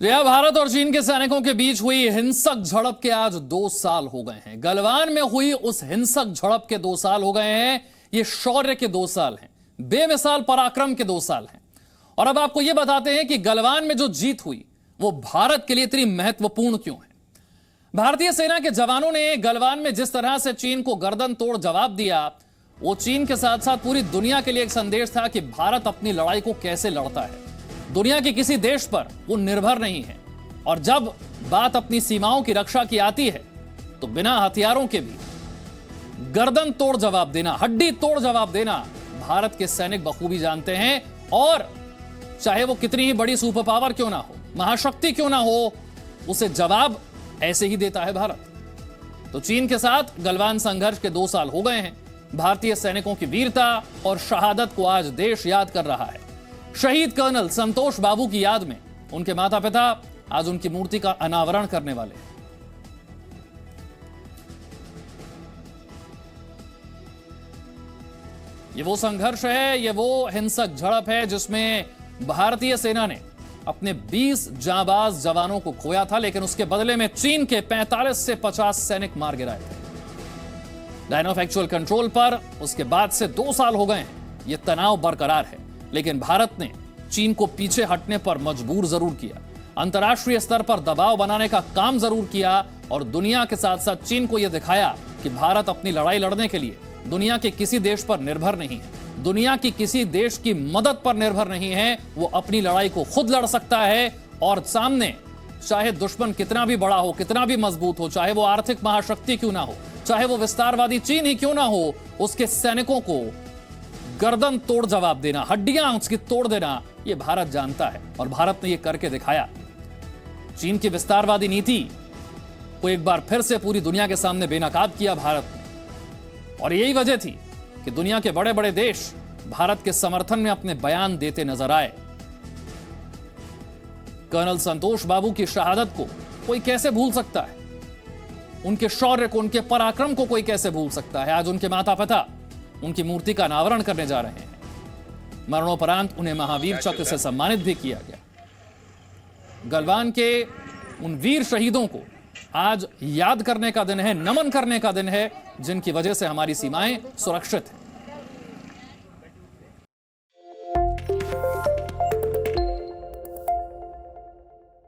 जया, भारत और चीन के सैनिकों के बीच हुई हिंसक झड़प के आज 2 साल हो गए हैं। गलवान में हुई उस हिंसक झड़प के 2 साल हो गए हैं। ये शौर्य के 2 साल हैं, बेमिसाल पराक्रम के 2 साल हैं। और अब आपको यह बताते हैं कि गलवान में जो जीत हुई वो भारत के लिए इतनी महत्वपूर्ण क्यों है। भारतीय सेना के जवानों ने गलवान में जिस तरह से चीन को गर्दन तोड़ जवाब दिया, वो चीन के साथ साथ पूरी दुनिया के लिए एक संदेश था कि भारत अपनी लड़ाई को कैसे लड़ता है। दुनिया के किसी देश पर वो निर्भर नहीं है, और जब बात अपनी सीमाओं की रक्षा की आती है तो बिना हथियारों के भी गर्दन तोड़ जवाब देना, हड्डी तोड़ जवाब देना भारत के सैनिक बखूबी जानते हैं। और चाहे वो कितनी ही बड़ी सुपर पावर क्यों ना हो, महाशक्ति क्यों ना हो, उसे जवाब ऐसे ही देता है भारत। तो चीन के साथ गलवान संघर्ष के 2 साल हो गए हैं। भारतीय सैनिकों की वीरता और शहादत को आज देश याद कर रहा है। शहीद कर्नल संतोष बाबू की याद में उनके माता पिता आज उनकी मूर्ति का अनावरण करने वाले हैं। ये वो संघर्ष है, ये वो हिंसक झड़प है जिसमें भारतीय सेना ने अपने 20 जांबाज जवानों को खोया था, लेकिन उसके बदले में चीन के 45 से 50 सैनिक मार गिराए थे। लाइन ऑफ एक्चुअल कंट्रोल पर उसके बाद से 2 साल हो गए हैं। यह तनाव बरकरार है, लेकिन भारत ने चीन को पीछे हटने पर मजबूर जरूर किया, अंतर्राष्ट्रीय स्तर पर दबाव बनाने का काम जरूर किया, और दुनिया के साथ साथ चीन को यह दिखाया कि भारत अपनी लड़ाई लड़ने के लिए दुनिया के किसी देश पर निर्भर नहीं है, दुनिया की किसी देश की मदद पर निर्भर नहीं है। वो अपनी लड़ाई को खुद लड़ सकता है, और सामने चाहे दुश्मन कितना भी बड़ा हो, कितना भी मजबूत हो, चाहे वो आर्थिक महाशक्ति क्यों ना हो, चाहे वो विस्तारवादी चीन ही क्यों ना हो, उसके सैनिकों को गर्दन तोड़ जवाब देना, हड्डियां उसकी तोड़ देना, यह भारत जानता है, और भारत ने यह करके दिखाया। चीन की विस्तारवादी नीति को एक बार फिर से पूरी दुनिया के सामने बेनकाब किया भारत ने, और यही वजह थी कि दुनिया के बड़े बड़े देश भारत के समर्थन में अपने बयान देते नजर आए। कर्नल संतोष बाबू की शहादत को कोई कैसे भूल सकता है, उनके शौर्य को, उनके पराक्रम को कोई कैसे भूल सकता है। आज उनके माता पिता उनकी मूर्ति का अनावरण करने जा रहे हैं। मरणोपरांत उन्हें महावीर चक्र से सम्मानित भी किया गया। गलवान के उन वीर शहीदों को आज याद करने का दिन है, नमन करने का दिन है, जिनकी वजह से हमारी सीमाएं सुरक्षित हैं।